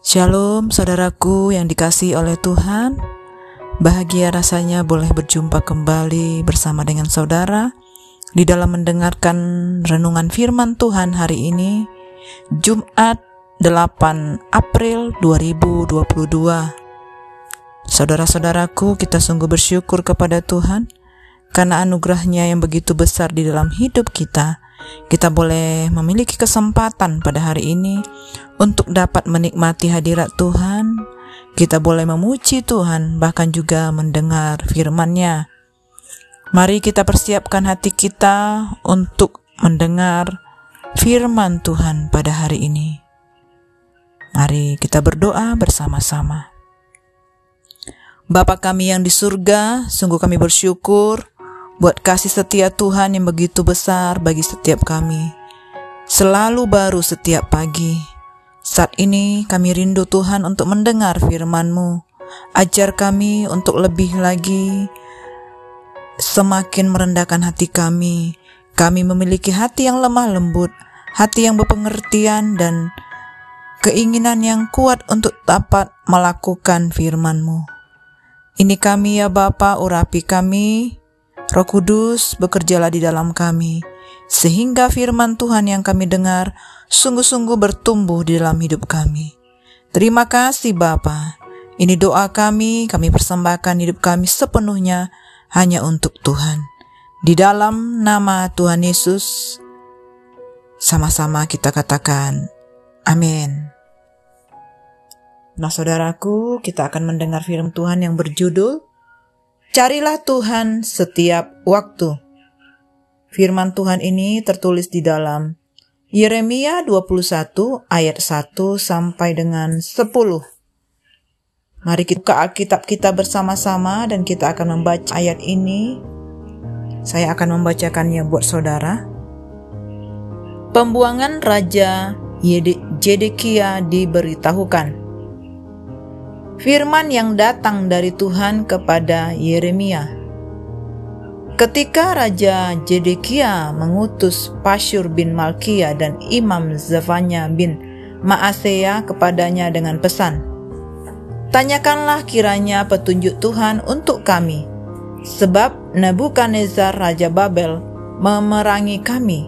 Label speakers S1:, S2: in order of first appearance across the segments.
S1: Shalom saudaraku yang dikasihi oleh Tuhan. Bahagia rasanya boleh berjumpa kembali bersama dengan saudara di dalam mendengarkan renungan firman Tuhan hari ini, Jumat 8 April 2022. Saudara-saudaraku, kita sungguh bersyukur kepada Tuhan karena anugerah-Nya yang begitu besar di dalam hidup kita. Kita boleh memiliki kesempatan pada hari ini untuk dapat menikmati hadirat Tuhan. Kita boleh memuji Tuhan, bahkan juga mendengar firman-Nya. Mari kita persiapkan hati kita untuk mendengar firman Tuhan pada hari ini. Mari kita berdoa bersama-sama. Bapa kami yang di surga, sungguh kami bersyukur buat kasih setia Tuhan yang begitu besar bagi setiap kami. Selalu baru setiap pagi. Saat ini kami rindu Tuhan untuk mendengar firman-Mu. Ajar kami untuk lebih lagi semakin merendahkan hati kami. Kami memiliki hati yang lemah lembut, hati yang berpengertian dan keinginan yang kuat untuk dapat melakukan firman-Mu. Ini kami ya Bapa, urapi kami. Roh Kudus, bekerjalah di dalam kami, sehingga firman Tuhan yang kami dengar sungguh-sungguh bertumbuh di dalam hidup kami. Terima kasih Bapa. Ini doa kami persembahkan hidup kami sepenuhnya hanya untuk Tuhan. Di dalam nama Tuhan Yesus, sama-sama kita katakan, amin. Nah saudaraku, kita akan mendengar firman Tuhan yang berjudul, Carilah Tuhan setiap waktu. Firman Tuhan ini tertulis di dalam Yeremia 21 ayat 1 sampai dengan 10. Mari kita buka Alkitab kita bersama-sama dan kita akan membaca ayat ini. Saya akan membacakannya buat saudara. Pembuangan Raja Zedekia diberitahukan. Firman yang datang dari Tuhan kepada Yeremia. Ketika Raja Zedekia mengutus Pasyur bin Malkia dan Imam Zefanya bin Maaseya kepadanya dengan pesan, tanyakanlah kiranya petunjuk Tuhan untuk kami, sebab Nebukadnezar Raja Babel memerangi kami.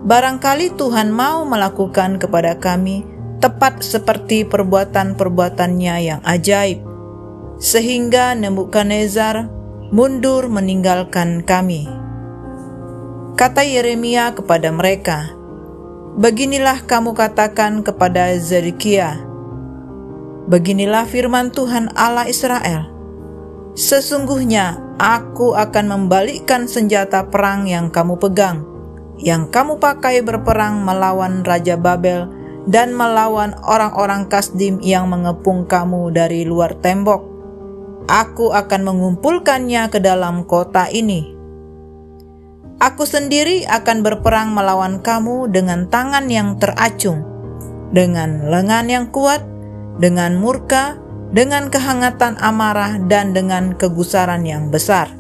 S1: Barangkali Tuhan mau melakukan kepada kami tepat seperti perbuatan-perbuatannya yang ajaib, sehingga Nebukadnezar mundur meninggalkan kami. Kata Yeremia kepada mereka, beginilah kamu katakan kepada Zedekia, beginilah firman Tuhan Allah Israel, sesungguhnya aku akan membalikkan senjata perang yang kamu pegang, yang kamu pakai berperang melawan Raja Babel dan melawan orang-orang Kasdim yang mengepung kamu dari luar tembok. Aku akan mengumpulkannya ke dalam kota ini. Aku sendiri akan berperang melawan kamu dengan tangan yang teracung, dengan lengan yang kuat, dengan murka, dengan kehangatan amarah, dan dengan kegusaran yang besar.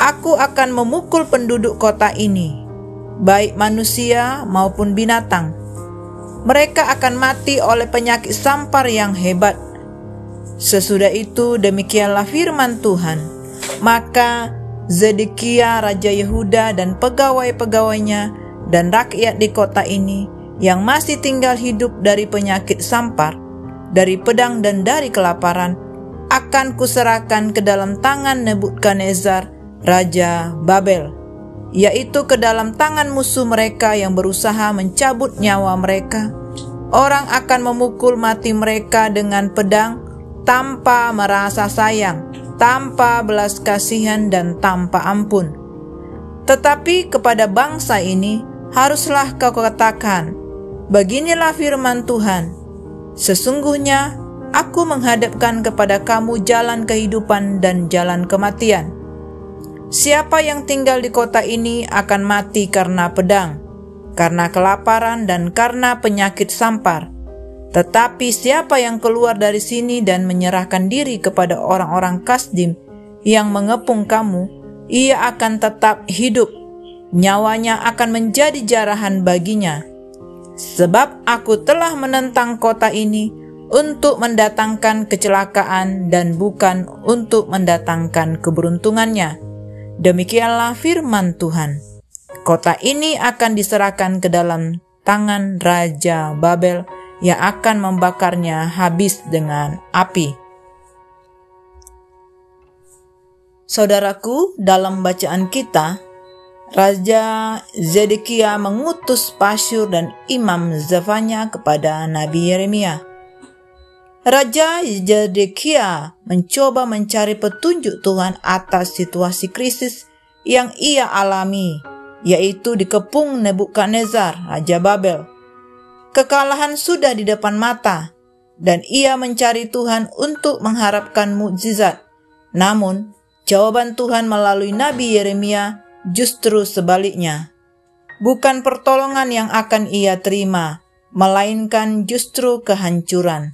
S1: Aku akan memukul penduduk kota ini, baik manusia maupun binatang. Mereka akan mati oleh penyakit sampar yang hebat. Sesudah itu demikianlah firman Tuhan. Maka Zedekia Raja Yehuda dan pegawai-pegawainya dan rakyat di kota ini yang masih tinggal hidup dari penyakit sampar, dari pedang dan dari kelaparan, akan kuserahkan ke dalam tangan Nebukadnezar Raja Babel, yaitu ke dalam tangan musuh mereka yang berusaha mencabut nyawa mereka. Orang akan memukul mati mereka dengan pedang, tanpa merasa sayang, tanpa belas kasihan dan tanpa ampun. Tetapi kepada bangsa ini haruslah kau katakan, beginilah firman Tuhan, sesungguhnya aku menghadapkan kepada kamu jalan kehidupan dan jalan kematian. Siapa yang tinggal di kota ini akan mati karena pedang, karena kelaparan dan karena penyakit sampar. Tetapi siapa yang keluar dari sini dan menyerahkan diri kepada orang-orang Kasdim yang mengepung kamu, ia akan tetap hidup. Nyawanya akan menjadi jarahan baginya. Sebab aku telah menentang kota ini untuk mendatangkan kecelakaan dan bukan untuk mendatangkan keberuntungannya. Demikianlah firman Tuhan. Kota ini akan diserahkan ke dalam tangan Raja Babel yang akan membakarnya habis dengan api. Saudaraku, dalam bacaan kita, Raja Zedekia mengutus Pasyur dan Imam Zefanya kepada Nabi Yeremia. Raja Zedekia mencoba mencari petunjuk Tuhan atas situasi krisis yang ia alami, yaitu dikepung Nebukadnezar, Raja Babel. Kekalahan sudah di depan mata, dan ia mencari Tuhan untuk mengharapkan mukjizat. Namun, jawaban Tuhan melalui Nabi Yeremia justru sebaliknya. Bukan pertolongan yang akan ia terima, melainkan justru kehancuran.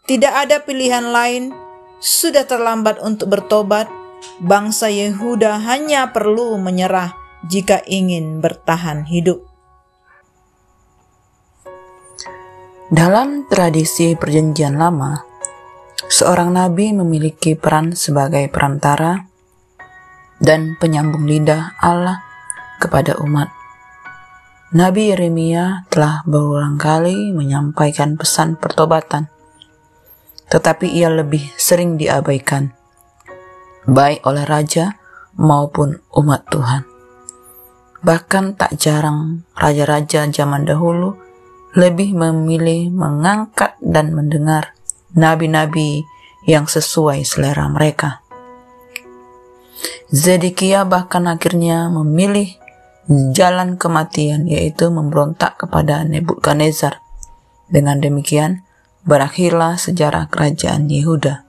S1: Tidak ada pilihan lain, sudah terlambat untuk bertobat. Bangsa Yehuda hanya perlu menyerah jika ingin bertahan hidup.
S2: Dalam tradisi Perjanjian Lama, seorang nabi memiliki peran sebagai perantara dan penyambung lidah Allah kepada umat. Nabi Yeremia telah berulang kali menyampaikan pesan pertobatan, tetapi ia lebih sering diabaikan, baik oleh raja maupun umat Tuhan. Bahkan tak jarang raja-raja zaman dahulu lebih memilih mengangkat dan mendengar nabi-nabi yang sesuai selera mereka. Zedekia bahkan akhirnya memilih jalan kematian, yaitu memberontak kepada Nebukadnezar. Dengan demikian, berakhirlah sejarah kerajaan Yehuda.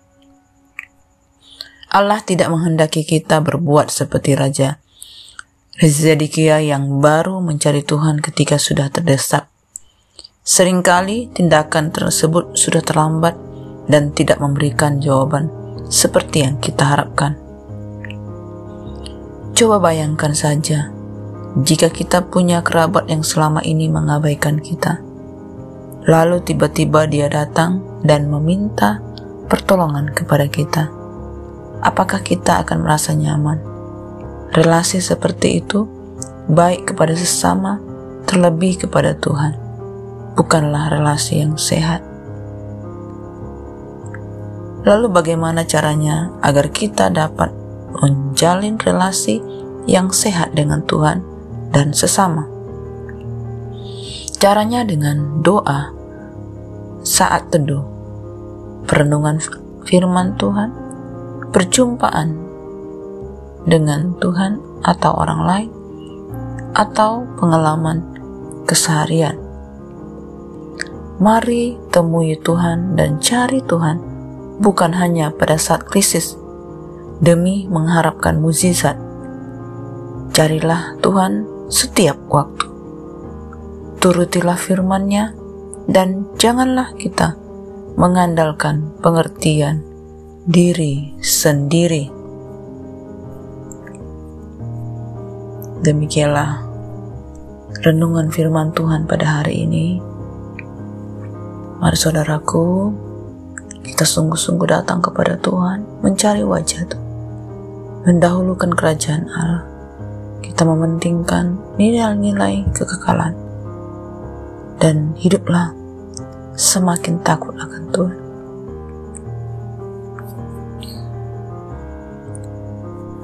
S2: Allah tidak menghendaki kita berbuat seperti Raja Zedekia yang baru mencari Tuhan ketika sudah terdesak. Seringkali tindakan tersebut sudah terlambat dan tidak memberikan jawaban seperti yang kita harapkan. Coba bayangkan saja, jika kita punya kerabat yang selama ini mengabaikan kita, lalu tiba-tiba dia datang dan meminta pertolongan kepada kita. Apakah kita akan merasa nyaman? Relasi seperti itu, baik kepada sesama, terlebih kepada Tuhan, bukanlah relasi yang sehat. Lalu bagaimana caranya agar kita dapat menjalin relasi yang sehat dengan Tuhan dan sesama? Caranya dengan doa saat teduh, perenungan firman Tuhan, perjumpaan dengan Tuhan atau orang lain, atau pengalaman keseharian. Mari temui Tuhan dan cari Tuhan bukan hanya pada saat krisis demi mengharapkan mukjizat. Carilah Tuhan setiap waktu. Turutilah firman-Nya dan janganlah kita mengandalkan pengertian diri sendiri. Demikianlah renungan firman Tuhan pada hari ini. Mari saudaraku, kita sungguh-sungguh datang kepada Tuhan, mencari wajah Tuhan, mendahulukan kerajaan Allah. Kita mementingkan nilai-nilai kekekalan dan hiduplah semakin takut akan Tuhan.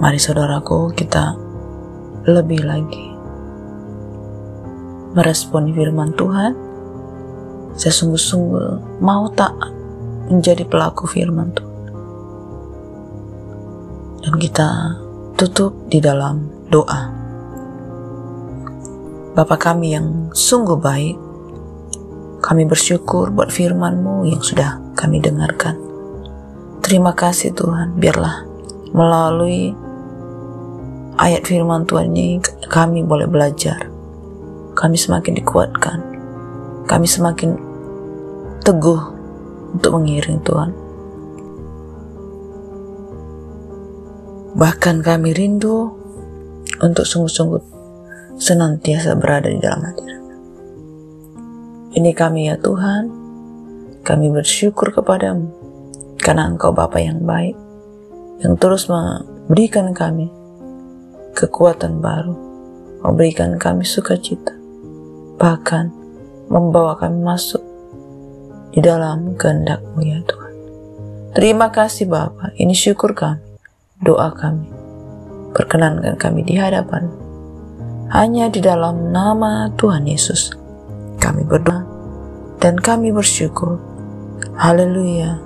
S2: Mari saudaraku, kita lebih lagi meresponi firman Tuhan. Saya sungguh-sungguh mau taat menjadi pelaku firman Tuhan. Dan kita tutup di dalam doa. Bapa kami yang sungguh baik, kami bersyukur buat firman-Mu yang sudah kami dengarkan. Terima kasih Tuhan, biarlah melalui ayat firman Tuhan ini kami boleh belajar. Kami semakin dikuatkan. Kami semakin teguh untuk mengiring Tuhan. Bahkan kami rindu untuk sungguh-sungguh senantiasa berada di dalam hadirat. ini kami ya Tuhan. Kami bersyukur kepadamu karena Engkau Bapa yang baik, yang terus memberikan kami kekuatan baru, memberikan kami sukacita, bahkan membawa kami masuk di dalam kehendak-Mu ya Tuhan. Terima kasih Bapa, ini syukur kami, doa kami. Perkenankan kami di hadapan. Hanya di dalam nama Tuhan Yesus kami berdoa dan kami bersyukur. Haleluya.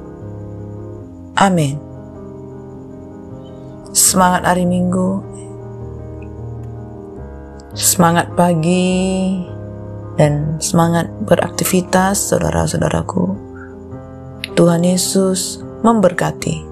S2: Amin. Semangat hari Minggu, semangat pagi, dan semangat beraktivitas saudara-saudaraku. Tuhan Yesus memberkati.